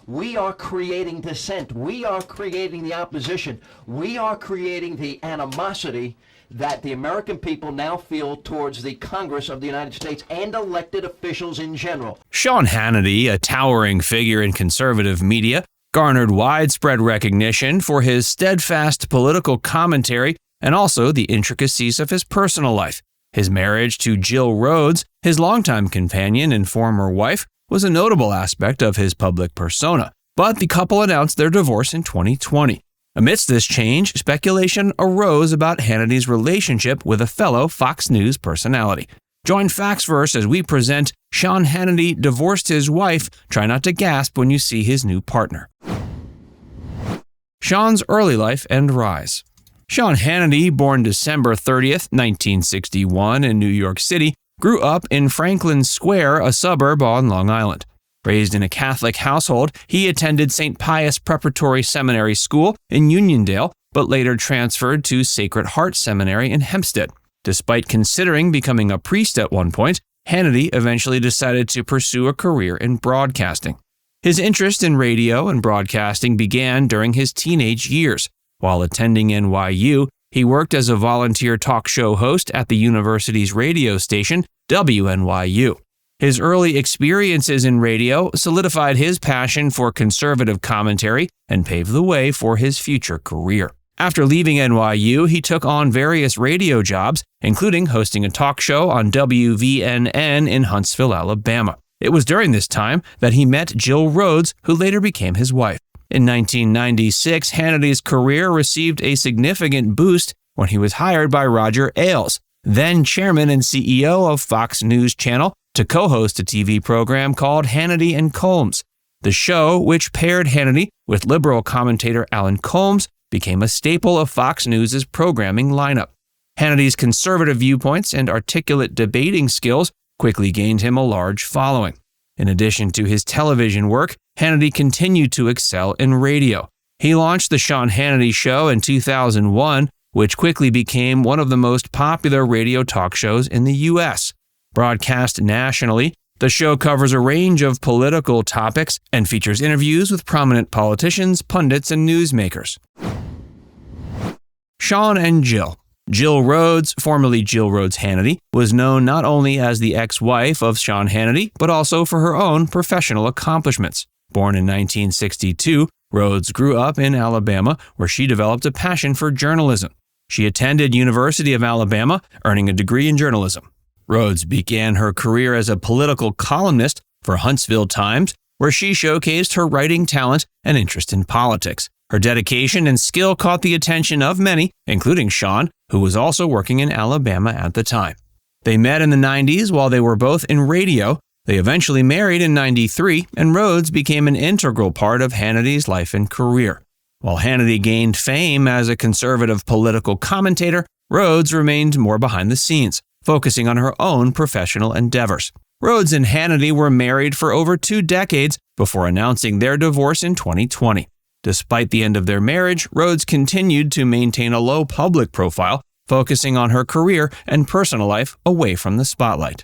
We are creating dissent. We are creating the opposition. We are creating the animosity that the American people now feel towards the Congress of the United States and elected officials in general. Sean Hannity, a towering figure in conservative media, garnered widespread recognition for his steadfast political commentary and also the intricacies of his personal life. His marriage to Jill Rhodes, his longtime companion and former wife, was a notable aspect of his public persona, but the couple announced their divorce in 2020. Amidst this change, speculation arose about Hannity's relationship with a fellow Fox News personality. Join FactsVerse as we present Sean Hannity divorced his wife. Try not to gasp when you see his new partner. Sean's early life and rise. Sean Hannity, born December 30th, 1961 in New York City, grew up in Franklin Square, a suburb on Long Island. Raised in a Catholic household, he attended St. Pius Preparatory Seminary School in Uniondale, but later transferred to Sacred Heart Seminary in Hempstead. Despite considering becoming a priest at one point, Hannity eventually decided to pursue a career in broadcasting. His interest in radio and broadcasting began during his teenage years. While attending NYU, he worked as a volunteer talk show host at the university's radio station, WNYU. His early experiences in radio solidified his passion for conservative commentary and paved the way for his future career. After leaving NYU, he took on various radio jobs, including hosting a talk show on WVNN in Huntsville, Alabama. It was during this time that he met Jill Rhodes, who later became his wife. In 1996, Hannity's career received a significant boost when he was hired by Roger Ailes, then chairman and CEO of Fox News Channel, to co-host a TV program called Hannity and Colmes. The show, which paired Hannity with liberal commentator Alan Colmes, became a staple of Fox News' programming lineup. Hannity's conservative viewpoints and articulate debating skills quickly gained him a large following. In addition to his television work, Hannity continued to excel in radio. He launched The Sean Hannity Show in 2001, which quickly became one of the most popular radio talk shows in the U.S. Broadcast nationally, the show covers a range of political topics and features interviews with prominent politicians, pundits, and newsmakers. Sean and Jill. Jill Rhodes, formerly Jill Rhodes Hannity, was known not only as the ex-wife of Sean Hannity, but also for her own professional accomplishments. Born in 1962, Rhodes grew up in Alabama, where she developed a passion for journalism. She attended University of Alabama, earning a degree in journalism. Rhodes began her career as a political columnist for Huntsville Times, where she showcased her writing talent and interest in politics. Her dedication and skill caught the attention of many, including Sean, who was also working in Alabama at the time. They met in the 90s while they were both in radio. They eventually married in 93, and Rhodes became an integral part of Hannity's life and career. While Hannity gained fame as a conservative political commentator, Rhodes remained more behind the scenes, focusing on her own professional endeavors. Rhodes and Hannity were married for over 2 decades before announcing their divorce in 2020. Despite the end of their marriage, Rhodes continued to maintain a low public profile, focusing on her career and personal life away from the spotlight.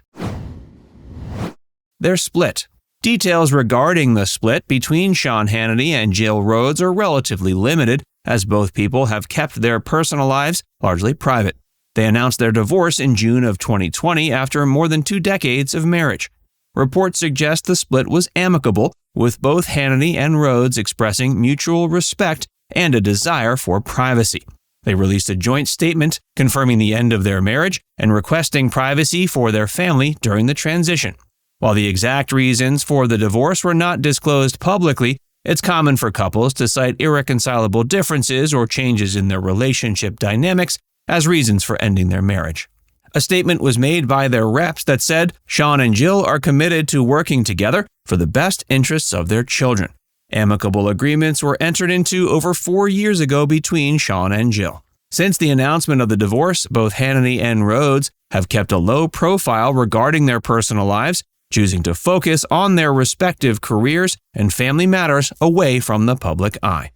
Their split. Details regarding the split between Sean Hannity and Jill Rhodes are relatively limited, as both people have kept their personal lives largely private. They announced their divorce in June of 2020 after more than 2 decades of marriage. Reports suggest the split was amicable, with both Hannity and Rhodes expressing mutual respect and a desire for privacy. They released a joint statement confirming the end of their marriage and requesting privacy for their family during the transition. While the exact reasons for the divorce were not disclosed publicly, it's common for couples to cite irreconcilable differences or changes in their relationship dynamics as reasons for ending their marriage. A statement was made by their reps that said Sean and Jill are committed to working together for the best interests of their children. Amicable agreements were entered into over 4 years ago between Sean and Jill. Since the announcement of the divorce, both Hannity and Rhodes have kept a low profile regarding their personal lives, choosing to focus on their respective careers and family matters away from the public eye.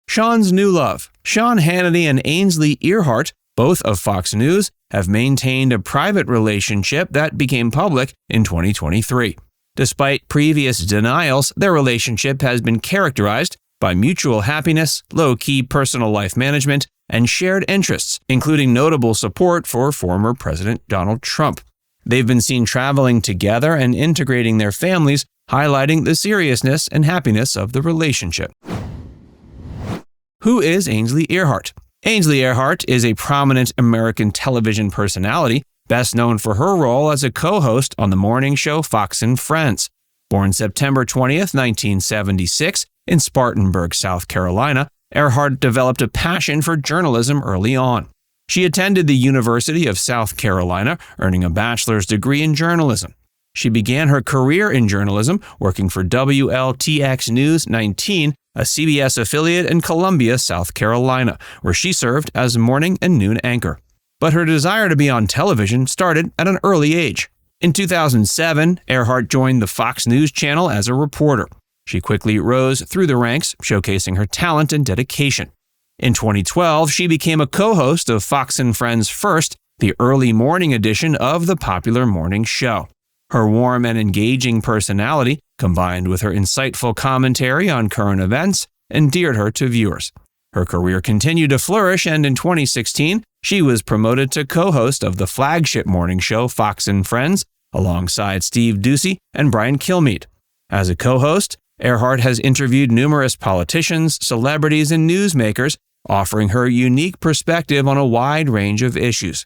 Sean's new love. Sean Hannity and Ainsley Earhardt, both of Fox News, have maintained a private relationship that became public in 2023. Despite previous denials, their relationship has been characterized by mutual happiness, low-key personal life management, and shared interests, including notable support for former President Donald Trump. They've been seen traveling together and integrating their families, highlighting the seriousness and happiness of the relationship. Who is Ainsley Earhardt? Ainsley Earhardt is a prominent American television personality, best known for her role as a co-host on the morning show Fox and Friends. Born September 20th, 1976, in Spartanburg, South Carolina, Earhardt developed a passion for journalism early on. She attended the University of South Carolina, earning a bachelor's degree in journalism. She began her career in journalism working for WLTX News 19, a CBS affiliate in Columbia, South Carolina, where she served as morning and noon anchor. But her desire to be on television started at an early age. In 2007, Earhardt joined the Fox News channel as a reporter. She quickly rose through the ranks, showcasing her talent and dedication. In 2012, she became a co-host of Fox and Friends First, the early morning edition of the popular morning show. Her warm and engaging personality, combined with her insightful commentary on current events, endeared her to viewers. Her career continued to flourish, and in 2016, she was promoted to co-host of the flagship morning show Fox and Friends, alongside Steve Doocy and Brian Kilmeade. As a co-host, Earhardt has interviewed numerous politicians, celebrities, and newsmakers, offering her unique perspective on a wide range of issues.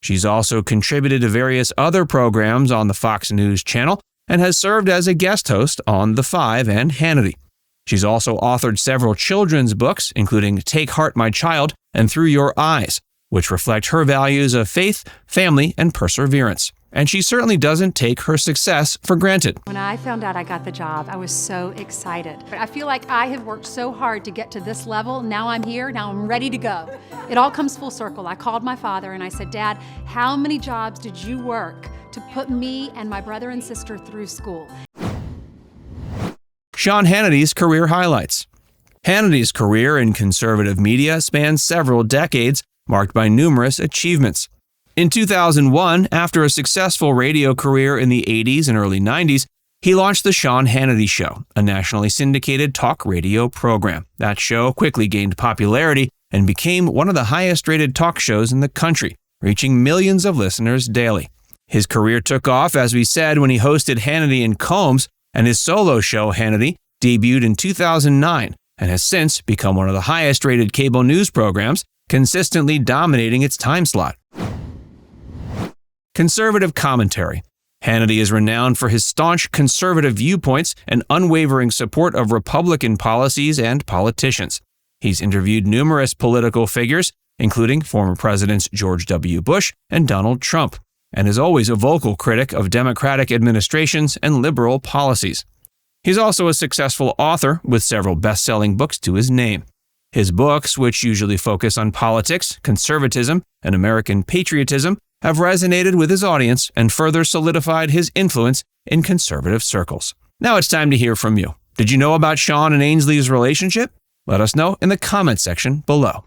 She's also contributed to various other programs on the Fox News channel and has served as a guest host on The Five and Hannity. She's also authored several children's books, including Take Heart, My Child and Through Your Eyes, which reflect her values of faith, family, and perseverance. And she certainly doesn't take her success for granted. When I found out I got the job, I was so excited. I feel like I had worked so hard to get to this level. Now I'm here, now I'm ready to go. It all comes full circle. I called my father and I said, Dad, how many jobs did you work to put me and my brother and sister through school? Sean Hannity's career highlights. Hannity's career in conservative media spans several decades, marked by numerous achievements. In 2001, after a successful radio career in the 80s and early 90s, he launched the Sean Hannity Show, a nationally syndicated talk radio program. That show quickly gained popularity and became one of the highest-rated talk shows in the country, reaching millions of listeners daily. His career took off, as we said, when he hosted Hannity and Combs, and his solo show, Hannity, debuted in 2009 and has since become one of the highest-rated cable news programs, consistently dominating its time slot. Conservative commentary. Hannity is renowned for his staunch conservative viewpoints and unwavering support of Republican policies and politicians. He's interviewed numerous political figures, including former Presidents George W. Bush and Donald Trump, and is always a vocal critic of Democratic administrations and liberal policies. He's also a successful author with several best-selling books to his name. His books, which usually focus on politics, conservatism, and American patriotism, have resonated with his audience and further solidified his influence in conservative circles. Now it's time to hear from you. Did you know about Sean and Ainsley's relationship? Let us know in the comment section below.